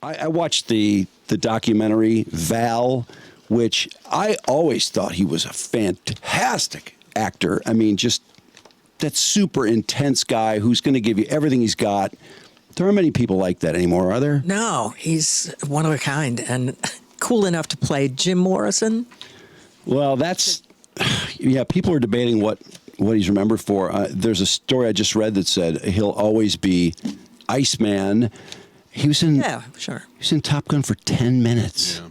I watched the documentary Val, which I always thought he was a fantastic actor. I mean, just that super intense guy who's going to give you everything he's got. There aren't many people like that anymore, are there? No, he's one of a kind and cool enough to play Jim Morrison. Well, that's, yeah, people are debating what he's remembered for. There's a story I just read that said he'll always be Iceman. He was in, Yeah, sure. He was in Top Gun for 10 minutes. Yeah.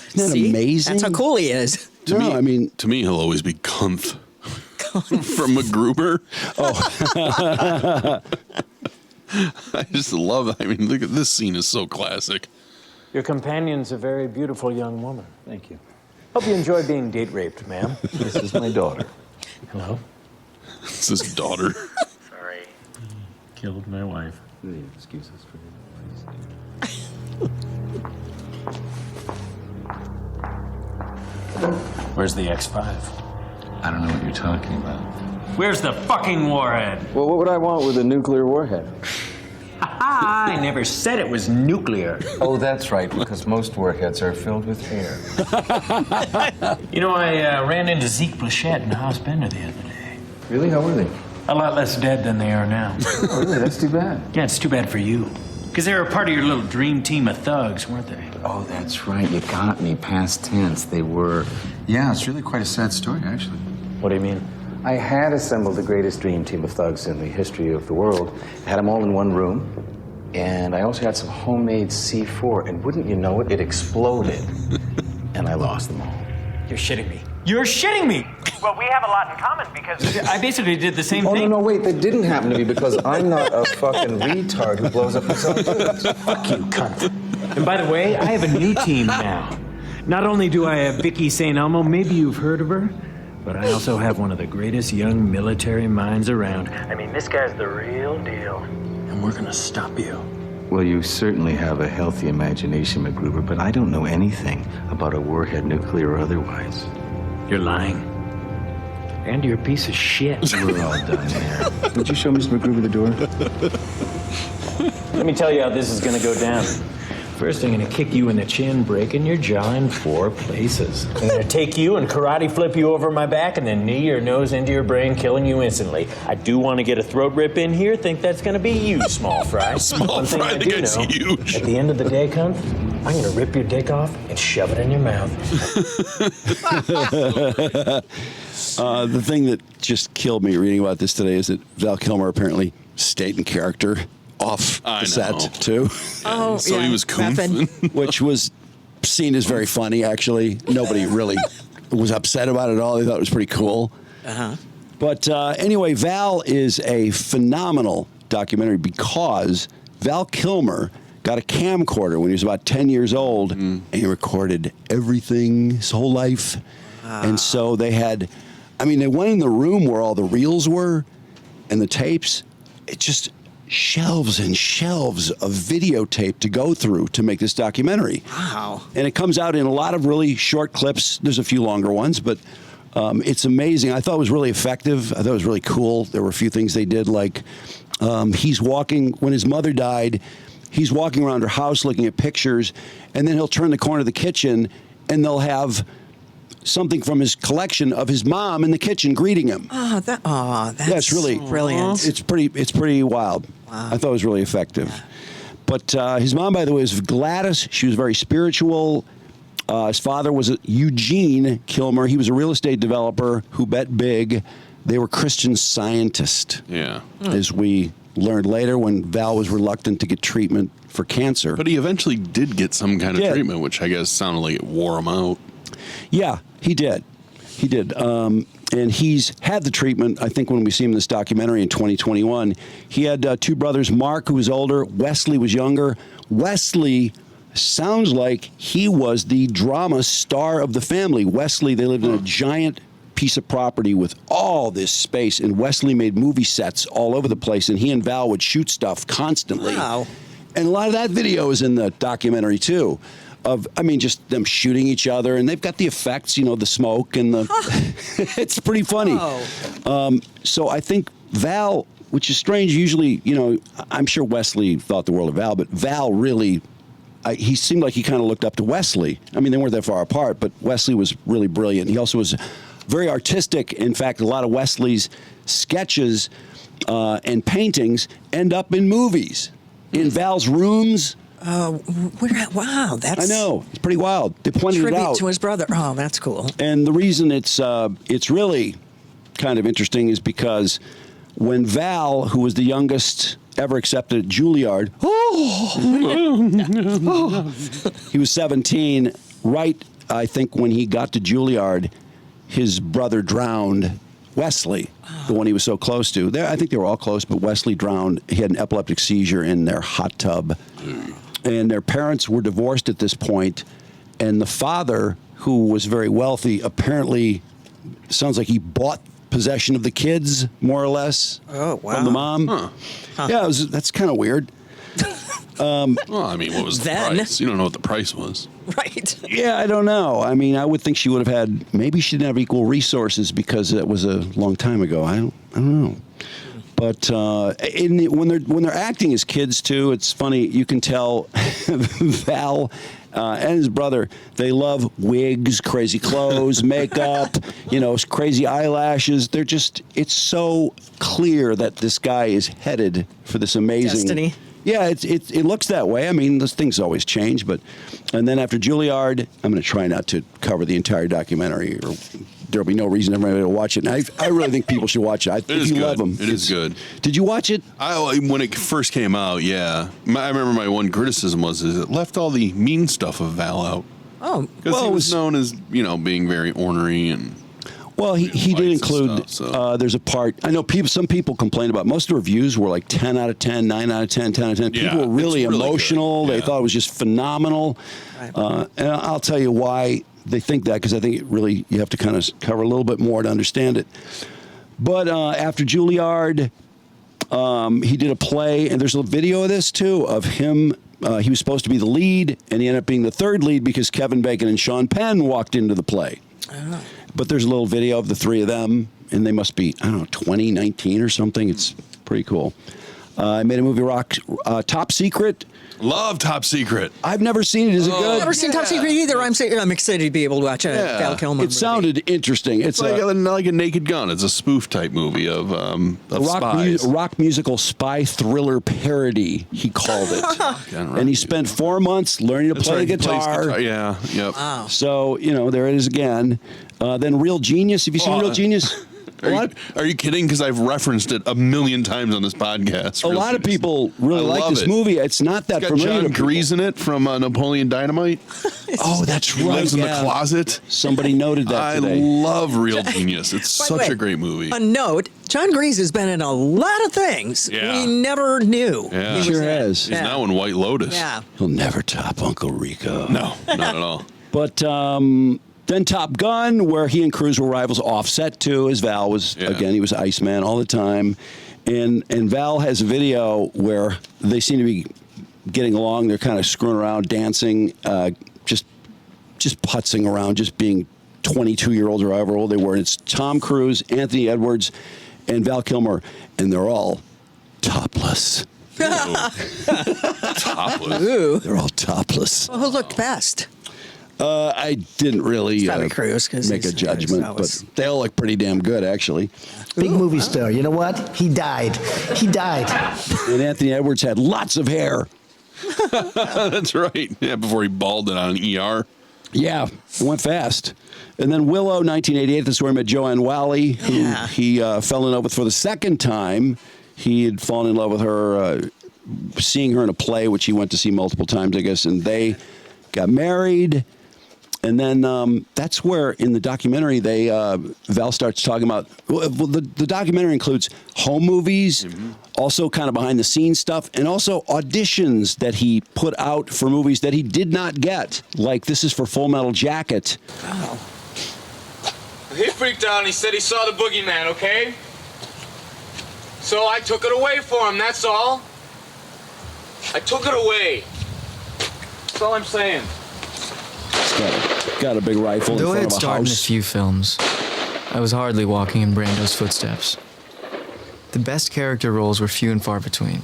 Isn't that See? amazing? That's how cool he is. To me, To me, he'll always be Cunth. From MacGruber. Oh. I just love it. I mean, look at this scene is so classic. Your companion's a very beautiful young woman. Thank you. Hope you enjoy being date raped, ma'am. This is my daughter. Hello? It's his daughter. Sorry. Killed my wife. Excuse us for Where's the X5? I don't know what you're talking about. Where's the fucking warhead? Well, what would I want with a nuclear warhead? I never said it was nuclear. Oh, that's right, because most warheads are filled with air. You know, I ran into Zeke Blachette and House Bender the other day. Really? How were they? A lot less dead than they are now. Oh, really? That's too bad. Yeah, it's too bad for you. Because they were a part of your little dream team of thugs, weren't they? Oh, that's right. You got me. Past tense. They were. Yeah, it's really quite a sad story, actually. What do you mean? I had assembled the greatest dream team of thugs in the history of the world. I had them all in one room. And I also had some homemade C4. And wouldn't you know it, it exploded. And I lost them all. You're shitting me. You're shitting me! Well, we have a lot in common because I basically did the same thing. No, wait. That didn't happen to me because I'm not a fucking retard who blows up his own dudes. Fuck you, cunt. And by the way, I have a new team now. Not only do I have Vicky St. Elmo, maybe you've heard of her, but I also have one of the greatest young military minds around. I mean, this guy's the real deal. And we're gonna stop you. Well, you certainly have a healthy imagination, MacGruber, but I don't know anything about a warhead, nuclear or otherwise. You're lying. And you're a piece of shit. We're all done here. Would you show Mr. MacGruber the door? Let me tell you how this is gonna go down. First, I'm gonna kick you in the chin, breaking your jaw in 4 places. I'm gonna take you and karate flip you over my back and then knee your nose into your brain, killing you instantly. I do want to get a throat rip in here. Think that's gonna be you, small fry. Small One thing fry, I the do guy's know, huge. At the end of the day, cunt, I'm gonna rip your dick off and shove it in your mouth. The thing that just killed me reading about this today is that Val Kilmer apparently stayed in character off the set, too. Oh, So yeah. he was Rapping. Which was seen as very funny, actually. Nobody really was upset about it at all. They thought it was pretty cool. Uh-huh. But anyway, Val is a phenomenal documentary because Val Kilmer got a camcorder when he was about 10 years old, and he recorded everything his whole life. And so they had, they went in the room where all the reels were and the tapes. It just shelves and shelves of videotape to go through to make this documentary. Wow. And it comes out in a lot of really short clips. There's a few longer ones, but it's amazing. I thought it was really effective. I thought it was really cool. There were a few things they did, like he's walking, when his mother died, he's walking around her house looking at pictures, and then he'll turn the corner of the kitchen, and they'll have something from his collection of his mom in the kitchen greeting him. That's Yeah, it's really brilliant. It's pretty wild. Wow. I thought it was really effective. But his mom, by the way, was Gladys. She was very spiritual. His father was Eugene Kilmer. He was a real estate developer who bet big. They were Christian scientists. Yeah. As we learned later when Val was reluctant to get treatment for cancer. But he eventually did get some kind of Yeah. treatment, which I guess sounded like it wore him out. Yeah, he did. He did. And he's had the treatment, I think, when we see him in this documentary in 2021. He had 2 brothers, Mark, who was older, Wesley was younger. Wesley sounds like he was the drama star of the family. Wesley, they lived in a giant piece of property with all this space, and Wesley made movie sets all over the place, and he and Val would shoot stuff constantly. Wow. And a lot of that video is in the documentary, too. Just them shooting each other, and they've got the effects, the smoke and the. It's pretty funny. Oh. So I think Val, which is strange, usually, I'm sure Wesley thought the world of Val, but Val really he seemed like he kind of looked up to Wesley. I mean, they weren't that far apart, but Wesley was really brilliant. He also was very artistic. In fact, a lot of Wesley's sketches and paintings end up in movies. In Val's rooms. Wow, that's I know, it's pretty wild. They pointed it tribute out. to his brother. Oh, that's cool. And the reason it's really kind of interesting is because when Val, who was the youngest ever accepted at Juilliard, he was 17. Right, I think when he got to Juilliard, his brother drowned. Wesley, the one he was so close to. I think they were all close, but Wesley drowned. He had an epileptic seizure in their hot tub. And their parents were divorced at this point. And the father, who was very wealthy, apparently, sounds like he bought possession of the kids, more or less, Oh, wow. from the mom. Huh. Yeah, that's kind of weird. Well, I mean, what was the Then- price? You don't know what the price was. Right. Yeah, I don't know. I mean, I would think she would have had, maybe she didn't have equal resources because it was a long time ago. I don't know. But when they're acting as kids too, it's funny. You can tell Val and his brother, they love wigs, crazy clothes, makeup, crazy eyelashes. It's so clear that this guy is headed for this amazing Destiny. Yeah, it looks that way. I mean, those things always change, and then after Juilliard, I'm going to try not to cover the entire documentary, or there'll be no reason everybody to watch it. And I really think people should watch it. It is you good. love them, It is good. Did you watch it? When it first came out, yeah. I remember my one criticism was it left all the mean stuff of Val out. Oh, Because he was known as, being very ornery and... Well, he did fights and include. stuff, so. There's a part. I know some people complain about. Most of the reviews were like 10 out of 10, 9 out of 10, 10 out of 10. Yeah, People were really it's really emotional. good. They Yeah. thought it was just phenomenal. Right. And I'll tell you why they think that, because I think you have to kind of cover a little bit more to understand it. But after Juilliard, he did a play, and there's a video of this too of him. He was supposed to be the lead, and he ended up being the third lead because Kevin Bacon and Sean Penn walked into the play. Oh. But there's a little video of the three of them, and they must be, 20, 19 or something. It's pretty cool. I made a movie, Top Secret. Love Top Secret. I've never seen it. Is it good? I've never seen Top Secret either. I'm excited to be able to watch a Val Kilmer movie. It sounded interesting. It's It's like a Naked Gun. It's a spoof type movie of spies. rock musical spy thriller parody, he called it. And he spent 4 months learning to That's play right, the he plays guitar. Yeah, yep. Wow. So, there it is again. Then Real Genius. Have you seen Real Genius? Are you kidding? Because I've referenced it a million times on this podcast. A lot of people really I like love this it. movie. It's not that It's got familiar John to people. Grease in it from Napoleon Dynamite. Oh, that's He right. lives in the yeah. closet. Somebody noted that I today. love Real Genius. It's By the such way, a great movie. A note: John Grease has been in a lot of things Yeah. we never knew. Yeah. he was Sure in. has. He's Yeah. now in White Lotus. Yeah. He'll never top Uncle Rico. No, not at all. But then Top Gun, where he and Cruise were rivals, offset too, as Val was, again, he was Iceman all the time. And Val has a video where they seem to be getting along. They're kind of screwing around, dancing, just putzing around, just being 22-year-olds or however old they were. And it's Tom Cruise, Anthony Edwards, and Val Kilmer, and they're all topless. Topless. Ooh. They're all topless. Well, who looked best? I didn't really Probably Cruise, 'cause make a he's judgment, always- but they all look pretty damn good, actually. Big movie star. You know what? He died. He died. And Anthony Edwards had lots of hair. That's right. Yeah, before he balled it on an ER. Yeah, it went fast. And then Willow, 1988, that's where he met Joanne Whalley, who Yeah. he fell in love with for the second time. He had fallen in love with her, seeing her in a play, which he went to see multiple times, I guess, and they got married. And then that's where, in the documentary, Val starts talking about. Well, the documentary includes home movies, also kind of behind the scenes stuff, and also auditions that he put out for movies that he did not get. Like this is for Full Metal Jacket. He freaked out and he said he saw the boogeyman, okay? So I took it away for him, that's all. I took it away. That's all I'm saying. Got a big rifle Though I in had front of a starred in a house. few films, I was hardly walking in Brando's footsteps. The best character roles were few and far between.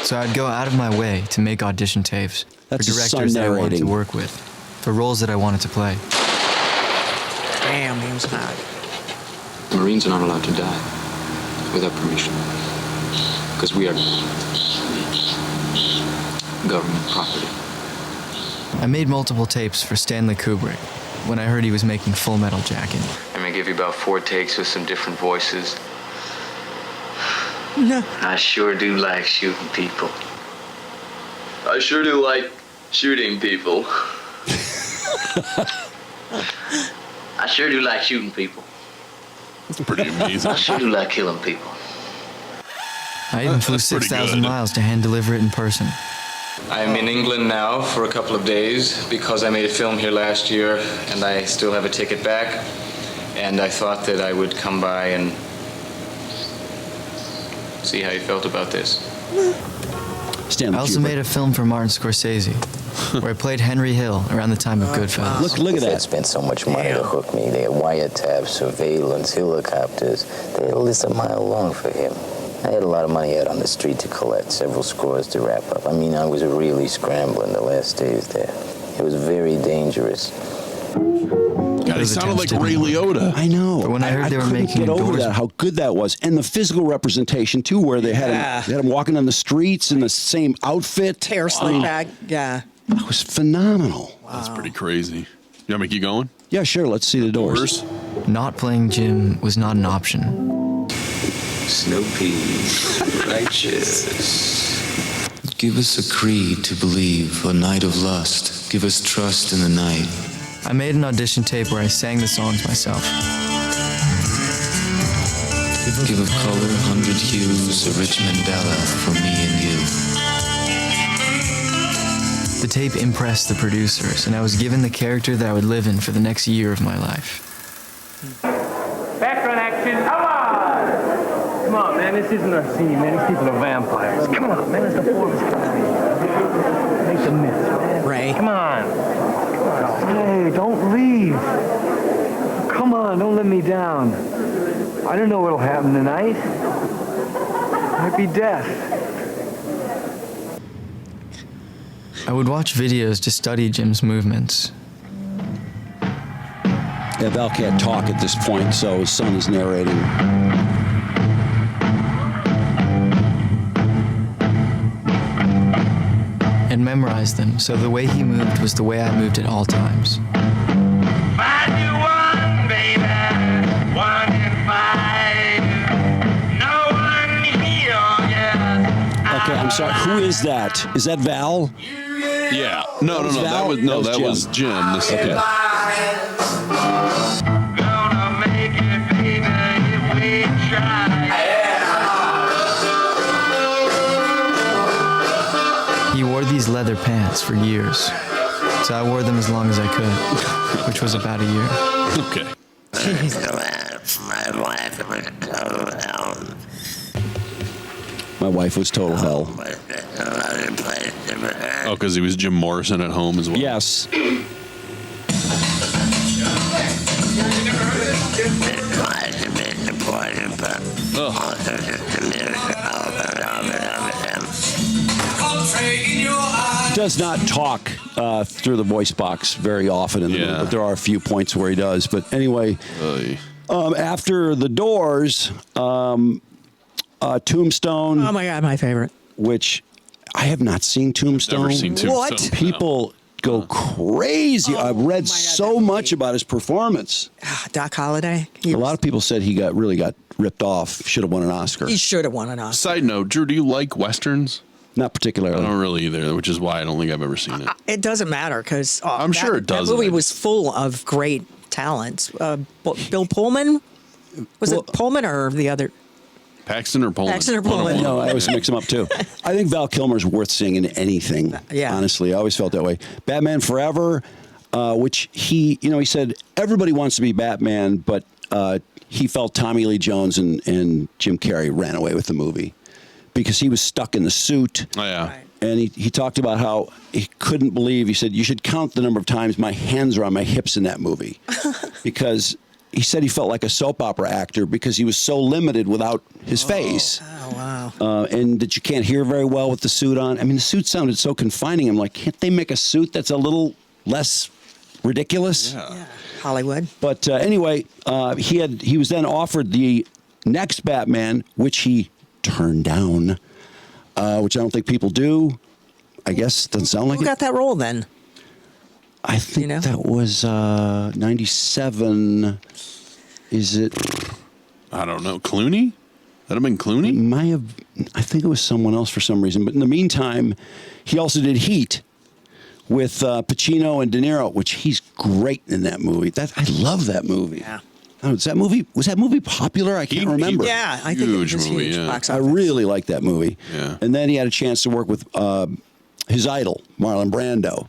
So I'd go out of my way to make audition tapes That's for his son directors that I wanted to narrating. work with, for roles that I wanted to play. Damn, he was hot. Marines are not allowed to die without permission. Because we are government property. I made multiple tapes for Stanley Kubrick when I heard he was making Full Metal Jacket. I'm gonna give you about 4 takes with some different voices. No. I sure do like shooting people. I sure do like shooting people. I sure do like shooting people. That's pretty amazing. I sure do like killing people. I even flew That's pretty 6,000 good. miles to hand deliver it in person. I'm in England now for a couple of days because I made a film here last year and I still have a ticket back. And I thought that I would come by and see how you felt about this. Stanley I also Kubrick. made a film for Martin Scorsese, where I played Henry Hill around the time of Goodfellas. Look at They that. spent so much money to hook me. They had wiretaps, surveillance, helicopters. They had a list a mile long for him. I had a lot of money out on the street to collect, several scores to wrap up. I mean, I was really scrambling the last days there. It was very dangerous. God, he sounded like Ray Liotta. I know. But when I heard they were couldn't making get over endorsement- that, how good that was, and the physical representation too, where they had him walking on the streets in the same outfit. Hair slick back. Yeah. It was phenomenal. That's pretty crazy. You want me to keep going? Yeah, sure. Let's see the doors. Not playing Jim was not an option. Snoopy, righteous. Give us a creed to believe, a night of lust. Give us trust in the night. I made an audition tape where I sang the songs myself. Give of color, 100 hues, a rich Mandela for me and you. The tape impressed the producers, and I was given the character that I would live in for the next year of my life. Background action, come on! Come on, man, this isn't our scene, man. These people are vampires. Come on, man, it's the four of us tonight. Make the myth, man. Ray. Come on. Hey, don't leave. Come on, don't let me down. I don't know what'll happen tonight. Might be death. I would watch videos to study Jim's movements. Yeah, Val can't talk at this point, so his son is narrating. And memorized them, so the way he moved was the way I moved at all times. Okay, I'm sorry. Who is that? Is that Val? Yeah. No, That was Val? that was Jim. This is Okay. He wore these leather pants for years, so I wore them as long as I could, which was about a year. Okay. My wife was total hell. Oh, because he was Jim Morrison at home as well. Yes. He does not talk through the voice box very often in the movie, but there are a few points where he does. But anyway, after the Doors, Tombstone. Oh my God, my favorite. Which I have not seen Tombstone. Never seen Tombstone. What? People go crazy. I've read so much about his performance. Doc Holliday. A lot of people said he really got ripped off. Should have won an Oscar. He should have won an Oscar. Side note, Drew, do you like Westerns? Not particularly. I don't really either, which is why I don't think I've ever seen it. It doesn't matter because I'm sure it doesn't. That movie was full of great talents. Bill Pullman? Was it Pullman or the other? Paxton or Pullman? Paxton or Pullman. No, I always mix them up too. I think Val Kilmer's worth seeing in anything. Yeah. Honestly, I always felt that way. Batman Forever, which he said everybody wants to be Batman, but he felt Tommy Lee Jones and Jim Carrey ran away with the movie because he was stuck in the suit. Oh, yeah. And he talked about how he couldn't believe, he said, you should count the number of times my hands are on my hips in that movie because he said he felt like a soap opera actor because he was so limited without his face. Oh, wow. And that you can't hear very well with the suit on. I mean, the suit sounded so confining. I'm like, can't they make a suit that's a little less ridiculous? Yeah. Hollywood. But anyway, he was then offered the next Batman, which he turned down, which I don't think people do. I guess doesn't sound like Who it. got that role then? I think that was 97. Is it? I don't know. Clooney? That'd have been Clooney? It might have. I think it was someone else for some reason. But in the meantime, he also did Heat with Pacino and De Niro, which he's great in that movie. I love that movie. Yeah. Oh, was that movie popular? I can't remember. Yeah, I think it was huge. Box I office. really liked that movie. Yeah. And then he had a chance to work with his idol, Marlon Brando,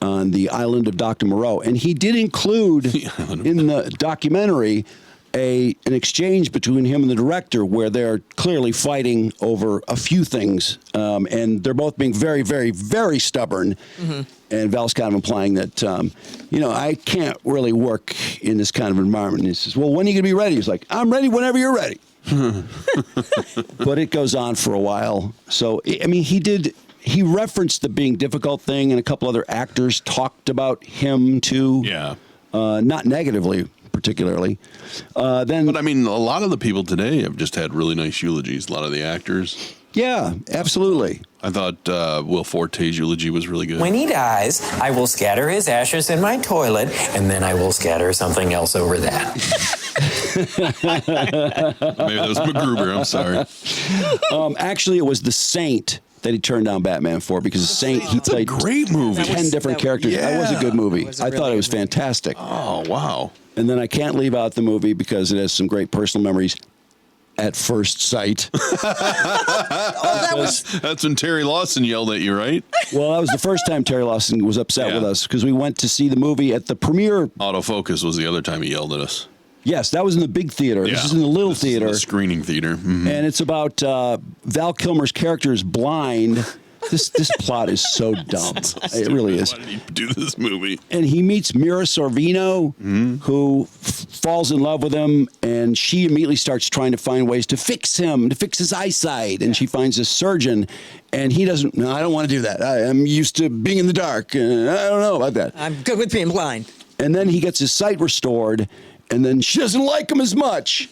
on the island of Dr. Moreau. And he did include in the documentary an exchange between him and the director where they're clearly fighting over a few things. And they're both being very, very, very stubborn. Mm-hmm. And Val's kind of implying that, I can't really work in this kind of environment. And he says, well, when are you going to be ready? He's like, I'm ready whenever you're ready. But it goes on for a while. So, I mean, he referenced the being difficult thing, and a couple other actors talked about him too. Yeah. Not negatively, particularly. But I mean, a lot of the people today have just had really nice eulogies. A lot of the actors. Yeah, absolutely. I thought Will Forte's eulogy was really good. When he dies, I will scatter his ashes in my toilet, and then I will scatter something else over that. Maybe that was MacGruber. I'm sorry. Actually, it was The Saint that he turned down Batman for, because The Saint, he played great movie. 10 different characters. That was a good movie. was a I really thought it good was movie. fantastic. Oh, wow. And then I can't leave out the movie because it has some great personal memories. At First Sight. That's when Terry Lawson yelled at you, right? Well, that was the first time Terry Lawson was upset with us, because we went to see the movie at the premiere. Autofocus was the other time he yelled at us. Yes, that was in the big theater. This is in the little theater. The screening theater. Mm-hmm. And it's about Val Kilmer's character is blind. This plot is so dumb. It really is. Why did he do this movie? And he meets Mira Sorvino, who falls in love with him, and she immediately starts trying to find ways to fix him, to fix his eyesight. And she finds a surgeon, and he doesn't. No, I don't want to do that. I'm used to being in the dark. I don't know about that. I'm good with being blind. And then he gets his sight restored, and then she doesn't like him as much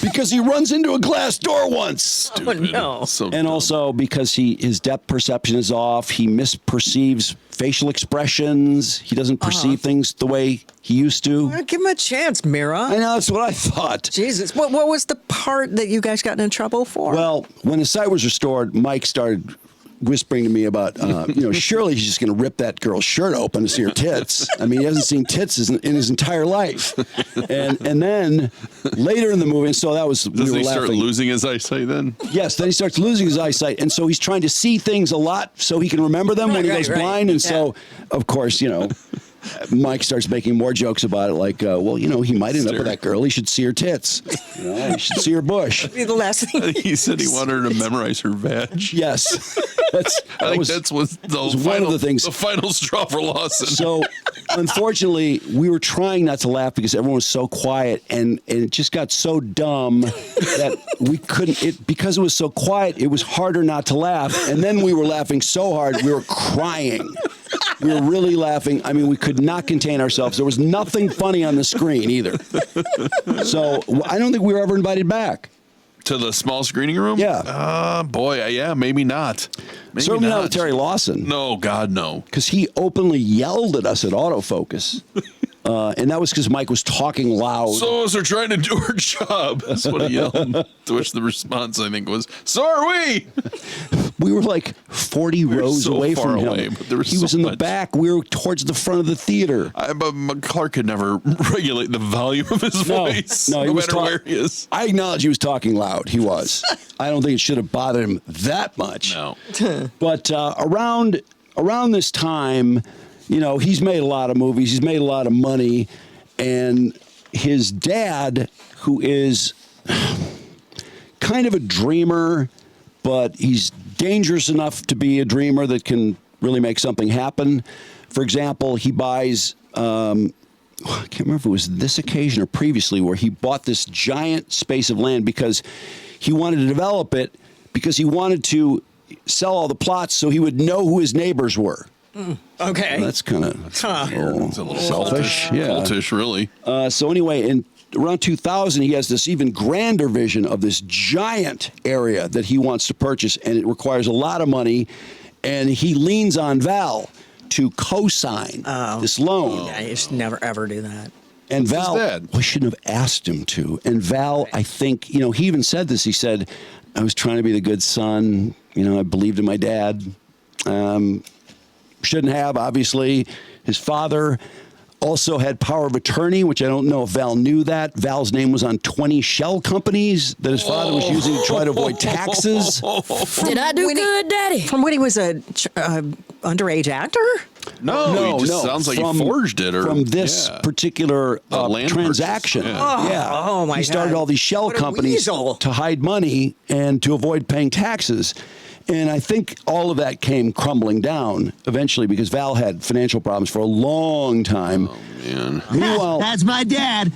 because he runs into a glass door once. Oh, no. And also because his depth perception is off. He misperceives facial expressions. He doesn't perceive things the way he used to. Well, give him a chance, Mira. I know, that's what I thought. Jesus. What was the part that you guys got in trouble for? Well, when his sight was restored, Mike started whispering to me about, surely he's just going to rip that girl's shirt open to see her tits. I mean, he hasn't seen tits in his entire life. And then later in the movie, and so that was, Doesn't he start losing his eyesight then? Yes, then he starts losing his eyesight. And so he's trying to see things a lot so he can remember them when he goes blind. And so, of course, Mike starts making more jokes about it, like, he might end up with that girl. He should see her tits. He should see her bush. Be the last thing. He said he wanted her to memorize her vag. Yes. That was one of the things. The final straw for Lawson. So, unfortunately, we were trying not to laugh because everyone was so quiet, and it just got so dumb that we couldn't. Because it was so quiet, it was harder not to laugh. And then we were laughing so hard, we were crying. We were really laughing. I mean, we could not contain ourselves. There was nothing funny on the screen either. So I don't think we were ever invited back. To the small screening room? Yeah. Maybe not. Certainly not with Terry Lawson. No, God, no. Because he openly yelled at us at autofocus. And that was because Mike was talking loud. Souls are trying to do our job. That's what he yelled. To which the response, I think, was, so are we. We were like 40 rows away from him. He was in the back. We were towards the front of the theater. But Clark could never regulate the volume of his voice. No, no matter where he is. I acknowledge he was talking loud. He was. I don't think it should have bothered him that much. No. But around this time, he's made a lot of movies. He's made a lot of money. And his dad, who is kind of a dreamer, but he's dangerous enough to be a dreamer that can really make something happen. For example, he buys I can't remember if it was this occasion or previously, where he bought this giant space of land because he wanted to develop it, because he wanted to sell all the plots so he would know who his neighbors were. Okay. Well, that's kind of It's a little selfish. cultish. Yeah. Cultish, really. So anyway, in around 2000, he has this even grander vision of this giant area that he wants to purchase, and it requires a lot of money, and he leans on Val to co-sign this loan. Yeah, you should never, ever do that. And Val, dad? we shouldn't have asked him to. And Val, I think, he even said this. He said, I was trying to be the good son. I believed in my dad. Shouldn't have, obviously. His father also had power of attorney, which I don't know if Val knew that. Val's name was on 20 shell companies that his father was using to try to avoid taxes. Did I do good, Daddy? From when he was a underage actor? No, he just sounds like he forged it. Or from this particular land transaction. purchase. Oh, my He started God. all these shell What a companies weasel. to hide money and to avoid paying taxes. And I think all of that came crumbling down eventually because Val had financial problems for a long time. Oh, man. Meanwhile, That's my dad.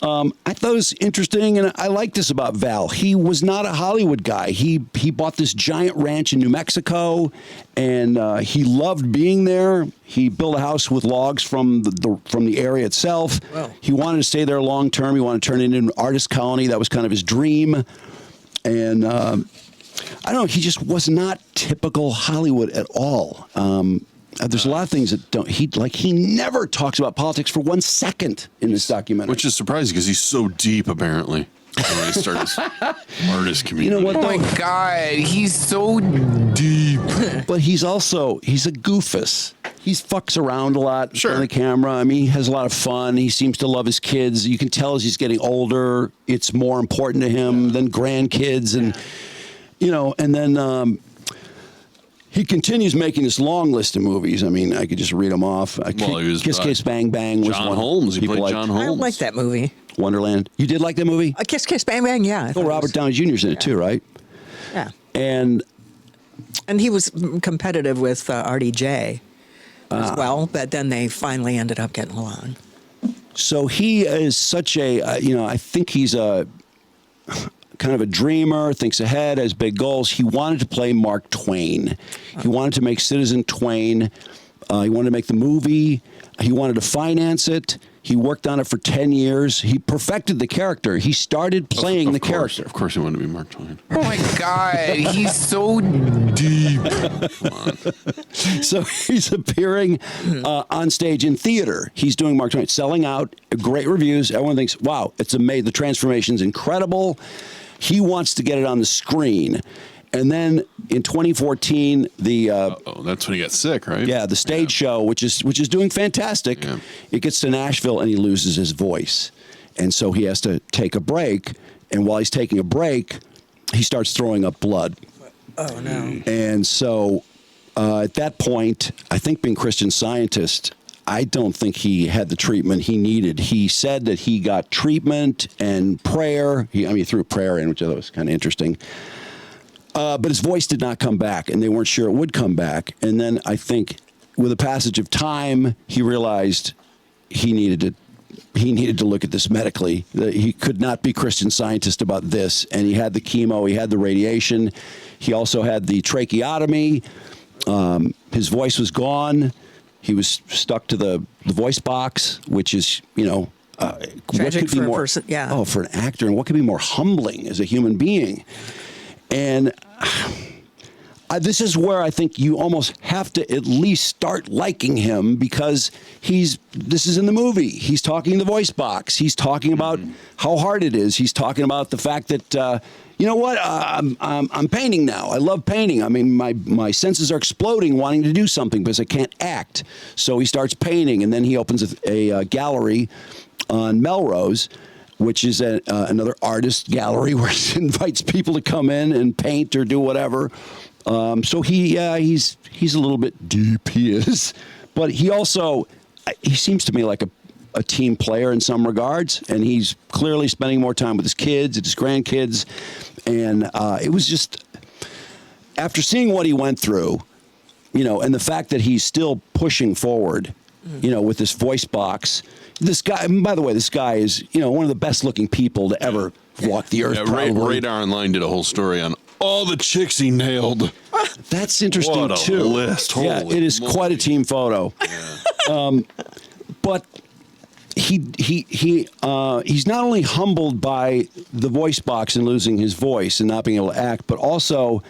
I thought it was interesting, and I like this about Val. He was not a Hollywood guy. He bought this giant ranch in New Mexico, and he loved being there. He built a house with logs from the area itself. Wow. He wanted to stay there long term. He wanted to turn it into an artist colony. That was kind of his dream. And I don't know. He just was not typical Hollywood at all. There's a lot of things that don't. He never talks about politics for 1 second in this documentary, Which is surprising because he's so deep, apparently. When he starts artist community. You know what? Oh my Though? God, he's so deep. But he's a goofus. He fucks around a lot Sure. on the camera. I mean, he has a lot of fun. He seems to love his kids. You can tell as he's getting older, it's more important to him than grandkids, and and then. He continues making this long list of movies. I mean, I could just read them off. He was Kiss Kiss Bang Bang was John one. Holmes. He people played liked. John Holmes. I like that movie. Wonderland. You did like that movie? Kiss Kiss Bang Bang, yeah. I thought it Robert was- Downey Jr.'s in it too, right? Yeah. And he was competitive with RDJ as well, but then they finally ended up getting along. so he is such a, I think he's a kind of a dreamer, thinks ahead, has big goals. He wanted to play Mark Twain. He wanted to make Citizen Twain. He wanted to make the movie. He wanted to finance it. He worked on it for 10 years. He perfected the character. He started playing the character. Of course he wanted to be Mark Twain. Oh my God, he's so deep. So he's appearing on stage in theater. He's doing Mark Twain, selling out, great reviews. Everyone thinks, wow, it's amazing. The transformation's incredible. He wants to get it on the screen. And then in 2014, that's when he got sick, right? Yeah, the stage show, which is doing fantastic. Yeah. It gets to Nashville and he loses his voice, and so he has to take a break. And while he's taking a break, he starts throwing up blood. Oh no! And so at that point, I think being Christian Scientist, I don't think he had the treatment he needed. He said that he got treatment and prayer. He threw prayer in, which I thought was kind of interesting. But his voice did not come back, and they weren't sure it would come back. And then I think with the passage of time, he realized he needed to look at this medically. That he could not be Christian Scientist about this. And he had the chemo, he had the radiation. He also had the tracheotomy. His voice was gone. He was stuck to the voice box, which is, what Tragic could be for a more, person, yeah. Oh, for an actor, and what could be more humbling as a human being? And this is where I think you almost have to at least start liking him, because this is in the movie. He's talking in the voice box. He's talking about how hard it is. He's talking about the fact that, you know what, I'm painting now. I love painting. I mean, my senses are exploding wanting to do something because I can't act. So he starts painting, and then he opens a gallery on Melrose, which is another artist gallery where he invites people to come in and paint or do whatever. So he's a little bit deep, he is. But he seems to me like a team player in some regards, and he's clearly spending more time with his kids and his grandkids. And it was just, after seeing what he went through, and the fact that he's still pushing forward, with this voice box. This guy, by the way, this guy is, one of the best looking people to ever walk the earth. Yeah, Radar Online did a whole story on all the chicks he nailed. That's interesting what a too. List. Yeah, Holy it is moly. quite a team photo. Yeah. But he's not only humbled by the voice box and losing his voice and not being able to act, but also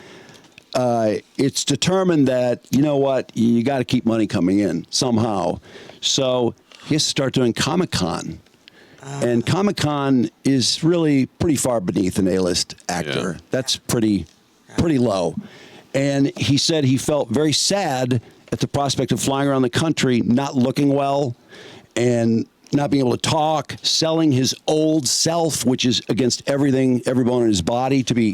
it's determined that, you got to keep money coming in somehow. So he has to start doing Comic-Con. And Comic-Con is really pretty far beneath an A-list actor. Yeah. That's pretty low. And he said he felt very sad at the prospect of flying around the country, not looking well, and not being able to talk, selling his old self, which is against everything, every bone in his body, to be,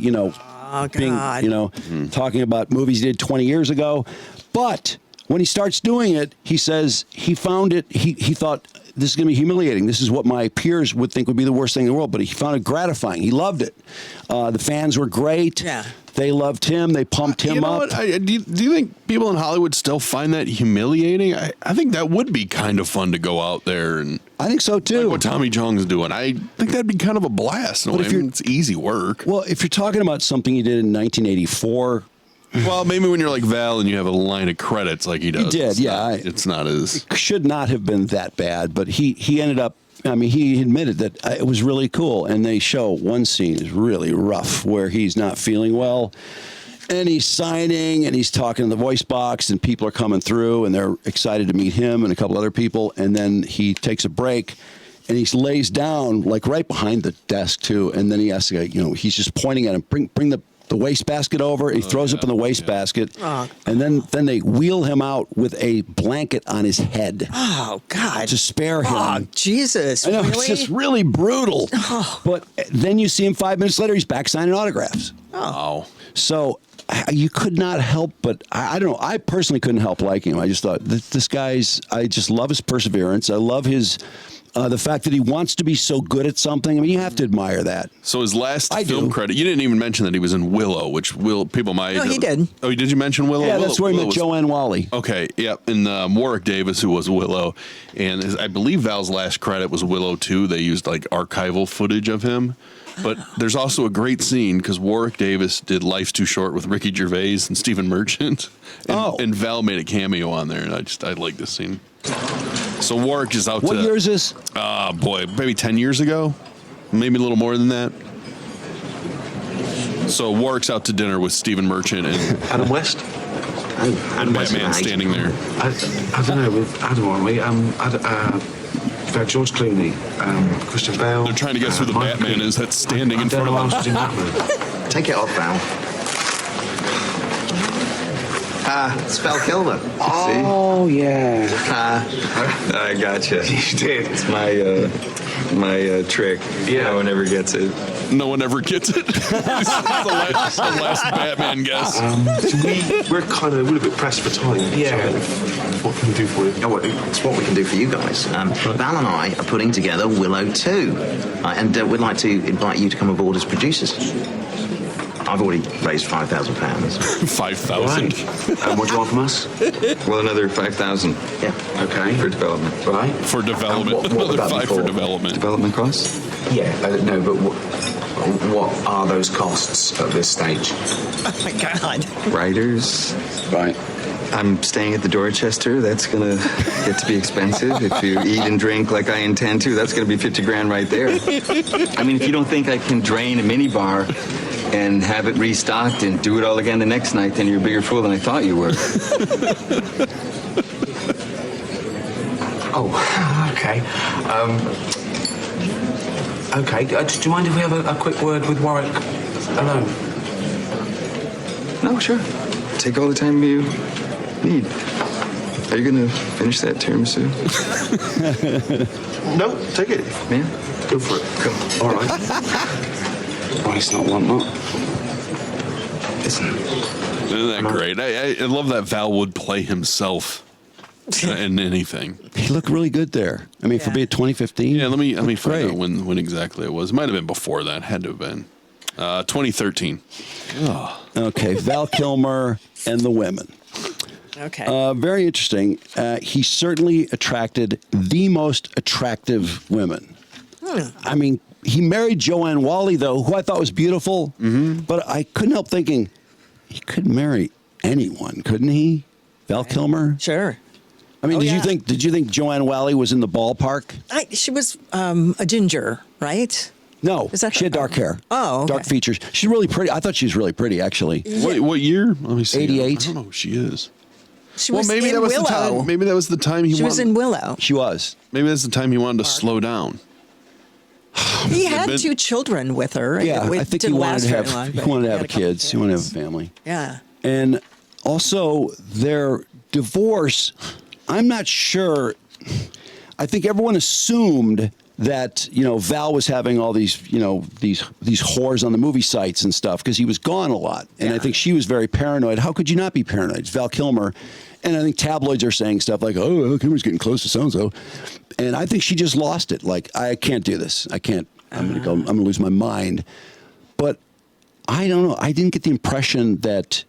talking about movies he did 20 years ago. But when he starts doing it, he says he found it, he thought, this is going to be humiliating. This is what my peers would think would be the worst thing in the world. But he found it gratifying. He loved it. The fans were great. Yeah. They loved him. They pumped him up. What? Do you think people in Hollywood still find that humiliating? I think that would be kind of fun to go out there. And I think so, too. Like what Tommy Chong's doing. I think that'd be kind of a blast. But it's easy work. Well, if you're talking about something he did in 1984... Well, maybe when you're like Val and you have a line of credits like he does. He did, It's not as... It should not have been that bad, but he ended up... he admitted that it was really cool, and they show one scene is really rough where he's not feeling well, and he's signing, and he's talking to the voice box, and people are coming through, and they're excited to meet him and a couple other people, and then he takes a break, and he lays down, like right behind the desk, too, and then he asks the guy, he's just pointing at him, bring the wastebasket over. He throws up in the wastebasket, and then they wheel him out with a blanket on his head. Oh, God. To spare him. Oh, Jesus. I know, really? it's just really brutal. Oh. But then you see him 5 minutes later, he's back signing autographs. Oh. So you could not help, but I don't know. I personally couldn't help liking him. I just thought, this guy's, I just love his perseverance. I love his... the fact that he wants to be so good at something, you have to admire that. So his last film credit, you didn't even mention that he was in Willow, which people might... No, he did. Oh, did you mention Willow? Yeah, that's where he met Joanne Wally. Okay, yep, and Warwick Davis, who was Willow, and I believe Val's last credit was Willow 2. They used archival footage of him. But there's also a great scene because Warwick Davis did Life's Too Short with Ricky Gervais and Stephen Merchant. And Val made a cameo on there, and I like this scene. So Warwick is out What year is this? Maybe 10 years ago. Maybe a little more than that. So Warwick's out to dinner with Stephen Merchant and Adam West. And Batman standing there. I don't know, with Adam, aren't we? We've had George Clooney, Christian Bale. They're trying to guess who the Batman is that's standing in front of us. Take it off, Val. Spell Kilmer. Oh, yeah. I gotcha. You did. It's my trick. Yeah. No one ever gets it. No one ever gets it. This is the last Batman guess. We're kind of a little bit pressed for time. Yeah. So what can we do for you? It's what we can do for you guys. Val and I are putting together Willow 2. And we'd like to invite you to come aboard as producers. I've already raised £5,000. 5,000. Right. And what do you want from us? Well, another 5,000. Yeah. Okay. For development. Right. For development. What Another 5 for development. Development costs? Yeah. No, but what are those costs at this stage? Oh, my God. Writers. Right. I'm staying at the Dorchester. That's going to get to be expensive. If you eat and drink like I intend to, that's going to be 50 grand right there. I mean, if you don't think I can drain a minibar and have it restocked and do it all again the next night, then you're a bigger fool than I thought you were. Oh, okay. Okay. Do you mind if we have a quick word with Warwick alone? No, sure. Take all the time you need. Are you going to finish that tiramisu? No, take it. Yeah? Go for it. Come. All right. Why it's not one more. Listen. Isn't that great? I love that Val would play himself in anything. He looked really good there. For being 2015. Yeah, let me find out when exactly it was. It might have been before that. Had to have been 2013. Oh. Okay, Val Kilmer and the women. Okay. Very interesting. He certainly attracted the most attractive women. I mean, he married Joanne Whalley, though, who I thought was beautiful, but I couldn't help thinking he could marry anyone, couldn't he? Val Kilmer? Sure. I mean, did you think Joanne Whalley was in the ballpark? She was a ginger, right? No, Is that she had dark hair. Oh, okay. Dark features. She's really pretty. I thought she was really pretty, actually. What year? Let me see. 88. I don't know who she is. She was in that was Willow. the time. Maybe that was the time he She was in Willow. She was. Maybe that's the time he wanted to slow down. He had 2 children with her. Yeah, It I think he didn't wanted last to very have long, he but wanted to had have a couple kids. He wanted to have a family. Yeah. And also their divorce, I'm not sure. I think everyone assumed that, Val was having all these, these whores on the movie sites and stuff because he was gone a lot. And I think she was very paranoid. How could you not be paranoid? It's Val Kilmer. And I think tabloids are saying stuff like, oh, Val Kilmer's getting close to so-and-so. And I think she just lost it. Like, I can't do this. I can't. I'm going to lose my mind. But I don't know. I didn't get the impression that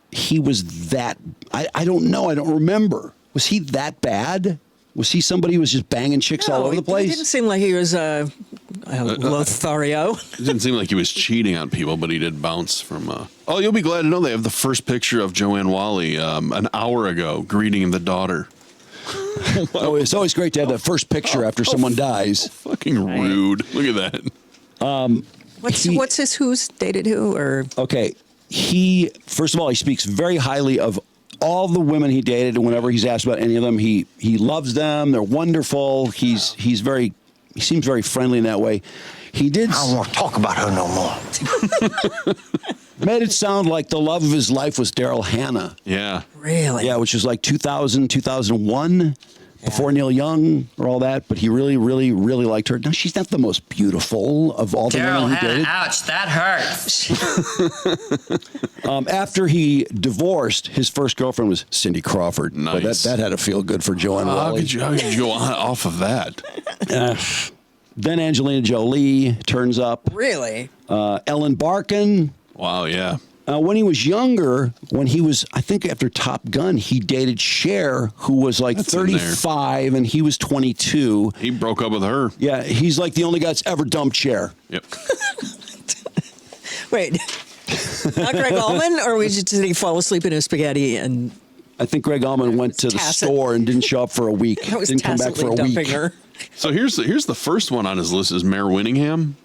he was that. I don't know. I don't remember. Was he that bad? Was he somebody who was just banging chicks all over the place? It didn't seem like he was Lothario. It didn't seem like he was cheating on people, but he did bounce from. Oh, you'll be glad to know they have the first picture of Joanne Whalley an hour ago greeting the daughter. Oh, it's always great to have that first picture after someone dies. Fucking rude. Look at that. What's his who's dated who? Or okay, first of all, he speaks very highly of all the women he dated, and whenever he's asked about any of them, he loves them. They're wonderful. He seems very friendly in that way. He did. I don't want to talk about her no more. Made it sound like the love of his life was Daryl Hannah. Yeah. Really? Yeah, which was like 2000, 2001, before Neil Young or all that. But he really, really, really liked her. Now, she's not the most beautiful of all the women he dated. Ouch, that hurts. After he divorced, his first girlfriend was Cindy Crawford. Nice. But that had to feel good for Joanne Whalley. How could you go off of that? Then Angelina Jolie turns up. Really? Ellen Barkin. Wow, yeah. When he was younger, I think after Top Gun, he dated Cher, who was like 35 and he was 22. He broke up with her. Yeah, he's like the only guy that's ever dumped Cher. Yep. Wait, not Greg Allman, or did he fall asleep in his spaghetti and? I think Greg Allman went to the store and didn't show up for a week. Didn't come back for a week. Her. So here's the first one on his list is Mare Winningham.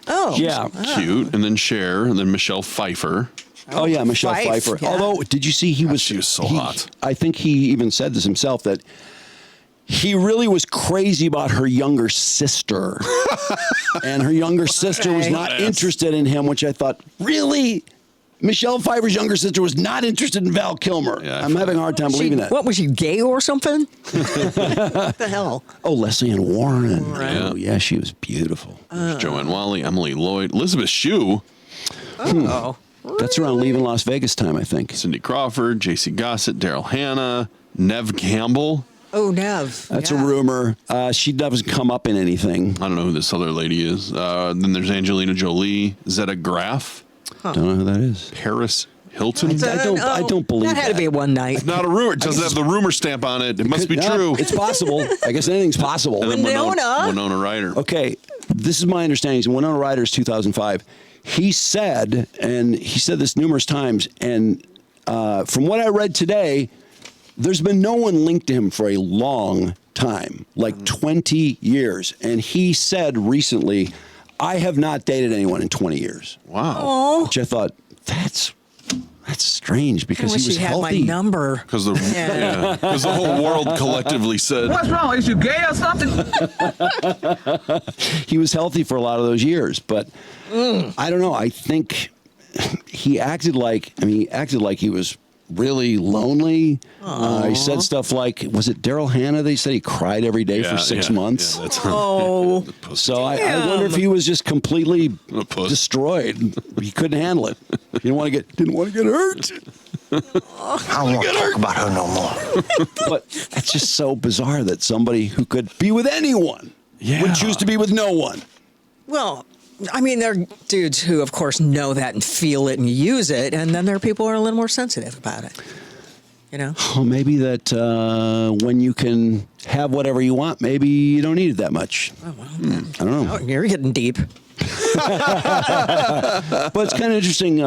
Oh, yeah, cute, and then Cher, and then Michelle Pfeiffer. Oh yeah, Michelle Pfeiffer. Yeah. Although, did you see she was so hot? I think he even said this himself that he really was crazy about her younger sister, and her younger sister was not interested in him. Which I thought, really, Michelle Pfeiffer's younger sister was not interested in Val Kilmer. Yeah, I'm having a hard time believing that. What was she, gay or something? What the hell? Oh, Leslie Ann Warren. Right. Oh yeah, she was beautiful. Joanne Whalley, Emily Lloyd, Elizabeth Shue. Oh. That's around Leaving Las Vegas time, I think. Cindy Crawford, J.C. Gossett, Daryl Hannah, Nev Campbell. Oh, Nev. That's a rumor. She doesn't come up in anything. I don't know who this other lady is. Then there's Angelina Jolie, Zeta Graf. Don't know who that is. Paris Hilton. I don't believe that. Had to be one night. Not a rumor. It doesn't have the rumor stamp on it. It must be true. It's possible. I guess anything's possible. And then Winona Ryder. Okay, this is my understanding. Winona Ryder's 2005. He said this numerous times, and from what I read today, there's been no one linked to him for a long time, like 20 years. And he said recently, I have not dated anyone in 20 years. Wow. Oh. Which I thought, that's strange because I wish he was he healthy. had my number. Because the whole world collectively said, "What's wrong? Is you gay or something?" He was healthy for a lot of those years, but I don't know. I think he acted like he was really lonely. He said stuff like, was it Daryl Hannah? They said he cried every day for 6 months. Yeah, so I wonder if he was just completely destroyed. He couldn't handle it. He didn't want to get hurt. I don't want to talk about her no more. But it's just so bizarre that somebody who could be with anyone would choose to be with no one. Well, I mean, there are dudes who, of course, know that and feel it and use it, and then there are people who are a little more sensitive about it. You know? Oh, maybe that when you can have whatever you want, maybe you don't need it that much. Oh, well, I don't know. Oh, you're getting deep. But it's kind of interesting.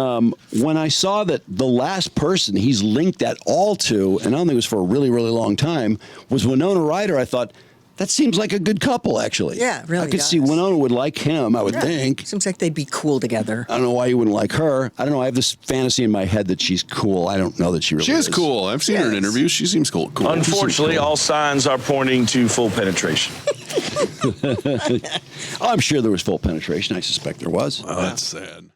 When I saw that the last person he's linked that all to, and I don't think it was for a really, really long time, was Winona Ryder, I thought, that seems like a good couple, actually. Yeah, it really I could see does. Winona would like him, I would think. Seems like they'd be cool together. I don't know why you wouldn't like her. I don't know. I have this fantasy in my head that she's cool. I don't know that she really She is is. cool. I've seen her in interviews. She seems cool. Unfortunately, all signs are pointing to full penetration. I'm sure there was full penetration. I suspect there was. Oh, that's sad.